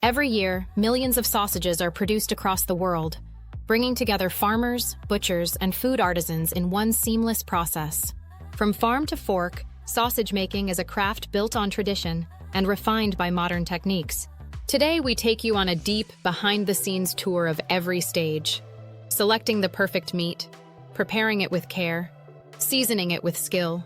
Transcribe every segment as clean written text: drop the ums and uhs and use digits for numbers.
Every year, millions of sausages are produced across the world, bringing together farmers, butchers, and food artisans in one seamless process. From farm to fork, sausage making is a craft built on tradition and refined by modern techniques. Today, we take you on a deep, behind-the-scenes tour of every stage, selecting the perfect meat, preparing it with care, seasoning it with skill,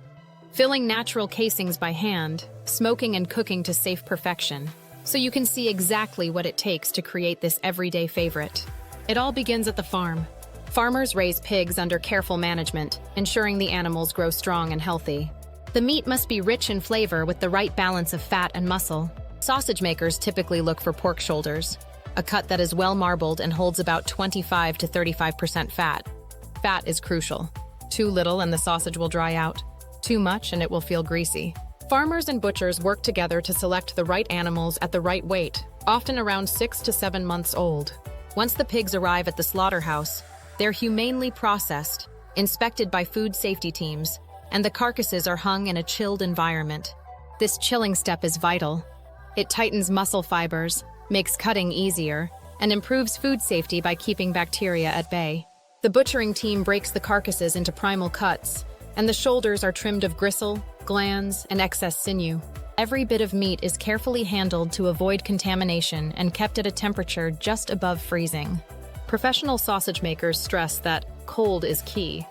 filling natural casings by hand, smoking and cooking to safe perfection, so you can see exactly what it takes to create this everyday favorite. It all begins at the farm. Farmers raise pigs under careful management, ensuring the animals grow strong and healthy. The meat must be rich in flavor with the right balance of fat and muscle. Sausage makers typically look for pork shoulders, a cut that is well marbled and holds about 25 to 35% fat. Fat is crucial. Too little and the sausage will dry out. Too much and it will feel greasy. Farmers and butchers work together to select the right animals at the right weight, often around 6 to 7 months old. Once the pigs arrive at the slaughterhouse, they're humanely processed, inspected by food safety teams, and the carcasses are hung in a chilled environment. This chilling step is vital. It tightens muscle fibers, makes cutting easier, and improves food safety by keeping bacteria at bay. The butchering team breaks the carcasses into primal cuts, and the shoulders are trimmed of gristle, glands, and excess sinew. Every bit of meat is carefully handled to avoid contamination and kept at a temperature just above freezing. Professional sausage makers stress that cold is key.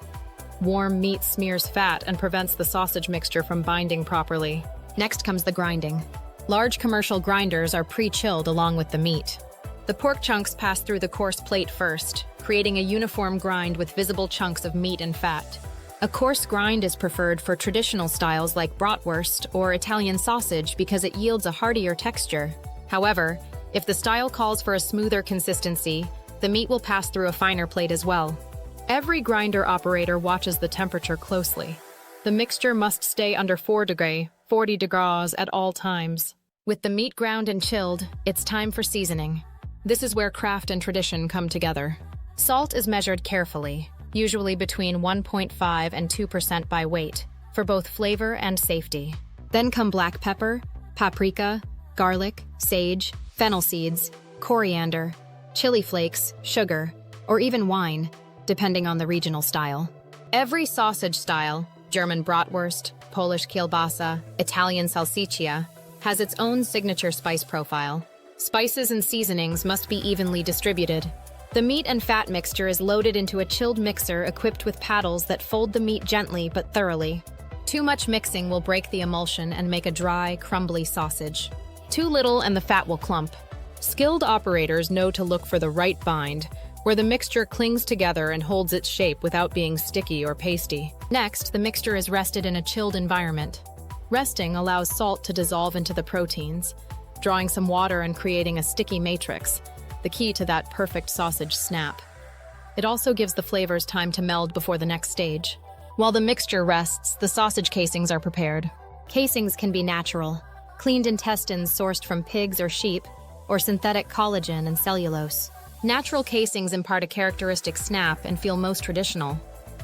Warm meat smears fat and prevents the sausage mixture from binding properly. Next comes the grinding. Large commercial grinders are pre-chilled along with the meat. The pork chunks pass through the coarse plate first, creating a uniform grind with visible chunks of meat and fat. A coarse grind is preferred for traditional styles like bratwurst or Italian sausage because it yields a heartier texture. However, if the style calls for a smoother consistency, the meat will pass through a finer plate as well. Every grinder operator watches the temperature closely. The mixture must stay under 40 degrees at all times. With the meat ground and chilled, it's time for seasoning. This is where craft and tradition come together. Salt is measured carefully, usually between 1.5 and 2% by weight, for both flavor and safety. Then come black pepper, paprika, garlic, sage, fennel seeds, coriander, chili flakes, sugar, or even wine, depending on the regional style. Every sausage style, German bratwurst, Polish kielbasa, Italian salsiccia, has its own signature spice profile. Spices and seasonings must be evenly distributed. The meat and fat mixture is loaded into a chilled mixer equipped with paddles that fold the meat gently but thoroughly. Too much mixing will break the emulsion and make a dry, crumbly sausage. Too little and the fat will clump. Skilled operators know to look for the right bind, where the mixture clings together and holds its shape without being sticky or pasty. Next, the mixture is rested in a chilled environment. Resting allows salt to dissolve into the proteins, drawing some water and creating a sticky matrix, the key to that perfect sausage snap. It also gives the flavors time to meld before the next stage. While the mixture rests, the sausage casings are prepared. Casings can be natural, cleaned intestines sourced from pigs or sheep, or synthetic collagen and cellulose. Natural casings impart a characteristic snap and feel most traditional.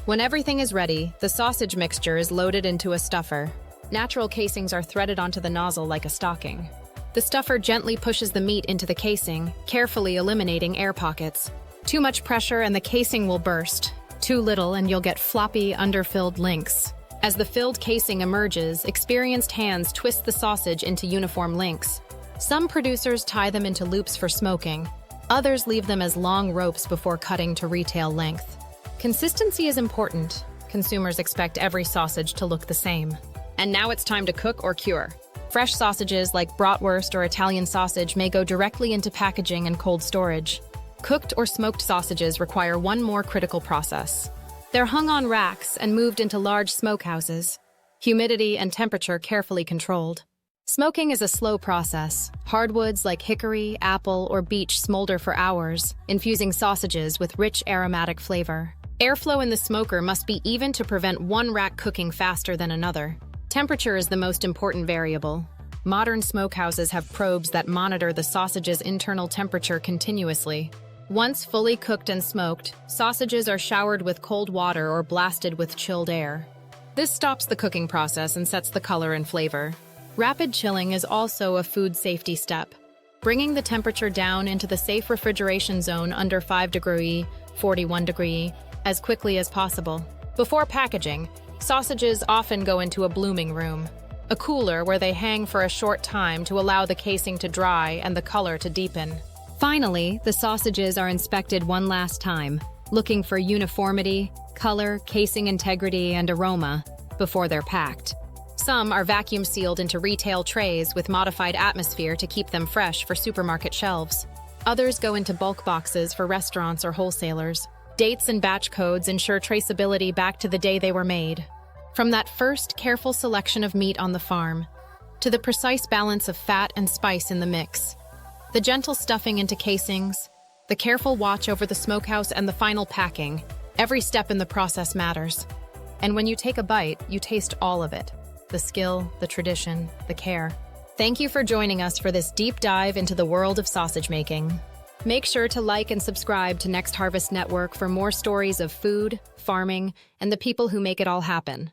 When everything is ready, the sausage mixture is loaded into a stuffer. Natural casings are threaded onto the nozzle like a stocking. The stuffer gently pushes the meat into the casing, carefully eliminating air pockets. Too much pressure and the casing will burst. Too little and you'll get floppy, underfilled links. As the filled casing emerges, experienced hands twist the sausage into uniform links. Some producers tie them into loops for smoking. Others leave them as long ropes before cutting to retail length. Consistency is important. Consumers expect every sausage to look the same. And now it's time to cook or cure. Fresh sausages like bratwurst or Italian sausage may go directly into packaging and cold storage. Cooked or smoked sausages require one more critical process. They're hung on racks and moved into large smokehouses. Humidity and temperature carefully controlled. Smoking is a slow process. Hardwoods like hickory, apple, or beech smolder for hours, infusing sausages with rich aromatic flavor. Airflow in the smoker must be even to prevent one rack cooking faster than another. Temperature is the most important variable. Modern smokehouses have probes that monitor the sausage's internal temperature continuously. Once fully cooked and smoked, sausages are showered with cold water or blasted with chilled air. This stops the cooking process and sets the color and flavor. Rapid chilling is also a food safety step. bringing the temperature down into the safe refrigeration zone under 5°, 41°, as quickly as possible. Before packaging, sausages often go into a blooming room, a cooler where they hang for a short time to allow the casing to dry and the color to deepen. Finally, the sausages are inspected one last time, looking for uniformity, color, casing integrity, and aroma before they're packed. Some are vacuum sealed into retail trays with modified atmosphere to keep them fresh for supermarket shelves. Others go into bulk boxes for restaurants or wholesalers. Dates and batch codes ensure traceability back to the day they were made. From that first careful selection of meat on the farm, to the precise balance of fat and spice in the mix, the gentle stuffing into casings, the careful watch over the smokehouse, and the final packing, every step in the process matters. And when you take a bite, you taste all of it. The skill, the tradition, the care. Thank you for joining us for this deep dive into the world of sausage making. Make sure to like and subscribe to Next Harvest Network for more stories of food, farming, and the people who make it all happen.